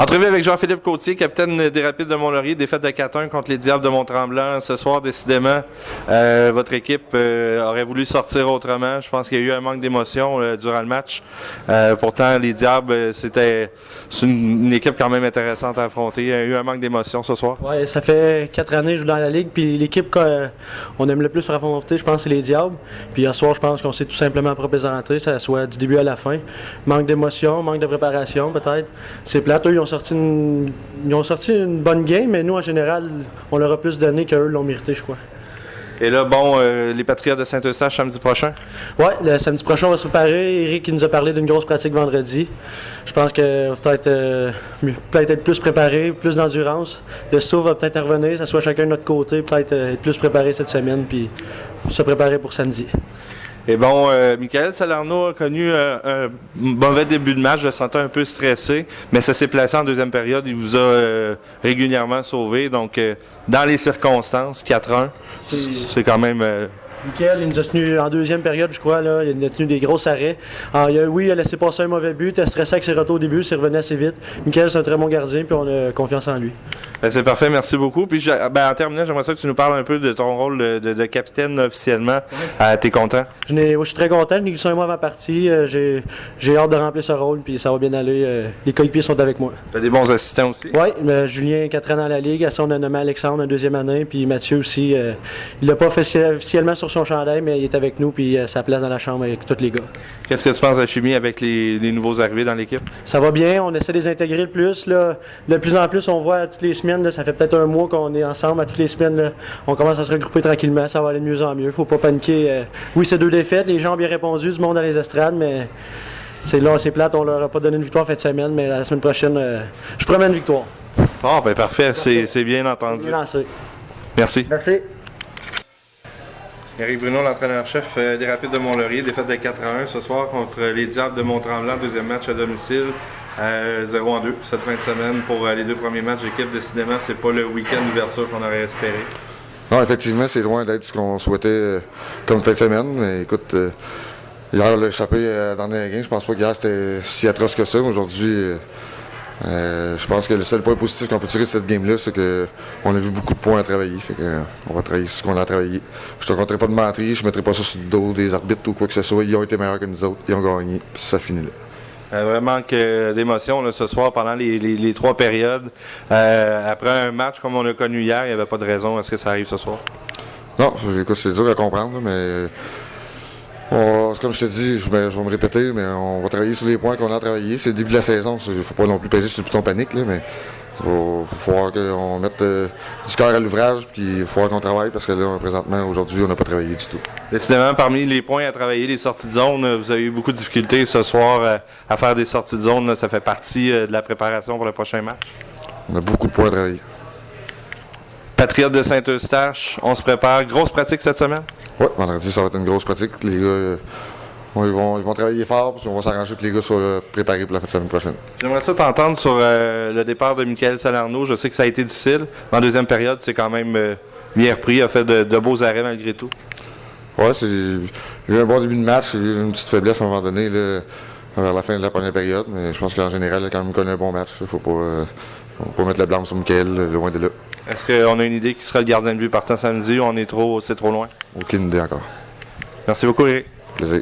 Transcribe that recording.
Entrevue avec Jean-Philippe Côtier, capitaine des Rapides de Mont-Laurier, défaite de 4-1 contre les Diables de Mont-Tremblant. Ce soir, décidément, votre équipe aurait voulu sortir autrement. Je pense qu'il y a eu un manque d'émotion durant le match. Pourtant, les Diables, c'est une équipe quand même intéressante à affronter. Il y a eu un manque d'émotion ce soir. Oui, ça fait 4 années que je joue dans la Ligue, puis l'équipe qu'on aime le plus affronter, je pense, c'est les Diables. Puis hier soir, je pense qu'on s'est tout simplement représenté, ça soit du début à la fin. Manque d'émotion, manque de préparation, peut-être. C'est plate, eux, ils ont sorti une bonne game, mais nous, en général, on leur a plus donné qu'eux l'ont mérité, je crois. Et là, les Patriotes de Saint-Eustache samedi prochain? Oui, le samedi prochain, on va se préparer. Eric nous a parlé d'une grosse pratique vendredi. Je pense que peut-être être plus préparé, plus d'endurance. Le saut va peut-être revenir, ça soit chacun de notre côté, peut-être être plus préparé cette semaine, puis se préparer pour samedi. Et Michael Salerno a connu un mauvais début de match, je le sentais un peu stressé, mais ça s'est placé en deuxième période, il vous a régulièrement sauvé, donc dans les circonstances, 4-1, c'est quand même... Michael, il nous a tenu en deuxième période, je crois, là, il a tenu des gros arrêts. Alors, il a laissé passer un mauvais but, il a stressé avec ses retours au début, il revenait assez vite. Michael, c'est un très bon gardien, puis on a confiance en lui. C'est parfait, merci beaucoup. Puis en terminant, j'aimerais ça que tu nous parles un peu de ton rôle de capitaine officiellement. T'es content? Je suis très content, je n'ai glissé un mois avant la partie. J'ai hâte de remplir ce rôle, puis ça va bien aller. Les coéquipiers sont avec moi. Tu as des bons assistants aussi? Oui, Julien, 4 ans dans la Ligue. À ça, on a nommé Alexandre, en deuxième année. Puis Mathieu aussi, il l'a pas fait officiellement sur son chandail, mais il est avec nous, puis sa place dans la chambre avec tous les gars. Qu'est-ce que tu penses de la chimie avec les nouveaux arrivés dans l'équipe? Ça va bien, on essaie de les intégrer le plus. Là. De plus en plus, on voit toutes les semaines, là, ça fait peut-être un mois qu'on est ensemble à toutes les semaines. Là. On commence à se regrouper tranquillement, ça va aller de mieux en mieux. Faut pas paniquer. Oui, c'est 2 défaites, les gens ont bien répondu, du monde dans les estrades, mais c'est plate, on leur a pas donné une victoire fin de semaine, mais la semaine prochaine, je promets une victoire. Ah, parfait, c'est bien entendu. Bien lancé. Merci. Merci. Éric Bruno, l'entraîneur-chef des Rapides de Mont-Laurier, défaite de 4-1 ce soir contre les Diables de Mont-Tremblant, deuxième match à domicile, 0-2 cette fin de semaine pour les 2 premiers matchs d'équipe. Décidément, c'est pas le week-end d'ouverture qu'on aurait espéré. Non, effectivement, c'est loin d'être ce qu'on souhaitait comme fin de semaine, mais écoute, hier, l'échappé dans les games, je pense pas qu'hier c'était si atroce que ça. Aujourd'hui, je pense que le seul point positif qu'on peut tirer de cette game-là, c'est qu'on a vu beaucoup de points à travailler. Fait que, on va travailler ce qu'on a travaillé. Je te raconterai pas de mentir, je mettrai pas ça sur le dos des arbitres ou quoi que ce soit. Ils ont été meilleurs que nous autres, ils ont gagné, puis ça finit là. Vraiment d'émotion ce soir pendant les 3 périodes. Après un match comme on a connu hier, il n'y avait pas de raison. Est-ce que ça arrive ce soir? Non, écoute, c'est dur à comprendre, mais comme je te dis, je vais me répéter, mais on va travailler sur les points qu'on a travaillé. C'est le début de la saison, il ne faut pas non plus peser sur le piton panique, là, mais il faut falloir qu'on mette du cœur à l'ouvrage, puis il faut qu'on travaille, parce que là, présentement, aujourd'hui, on n'a pas travaillé du tout. Décidément, parmi les points à travailler, les sorties de zone, vous avez eu beaucoup de difficultés ce soir à faire des sorties de zone. Là, ça fait partie de la préparation pour le prochain match? On a beaucoup de points à travailler. Patriotes de Saint-Eustache, on se prépare. Grosse pratique cette semaine? Oui, vendredi, ça va être une grosse pratique. Les gars, ils vont travailler fort, puis on va s'arranger pour que les gars soient préparés pour la semaine prochaine. J'aimerais ça t'entendre sur le départ de Michael Salerno. Je sais que ça a été difficile. En deuxième période, c'est quand même bien repris. Il a fait de beaux arrêts malgré tout. Oui, il y a eu un bon début de match. Il y a eu une petite faiblesse à un moment donné, là, vers la fin de la première période. Mais je pense qu'en général, il a quand même connu un bon match. Il ne faut pas mettre le blâme sur Michael, loin de là. Est-ce qu'on a une idée qui sera le gardien de but partant samedi ou c'est trop loin? Aucune idée encore. Merci beaucoup, Éric. Plaisir.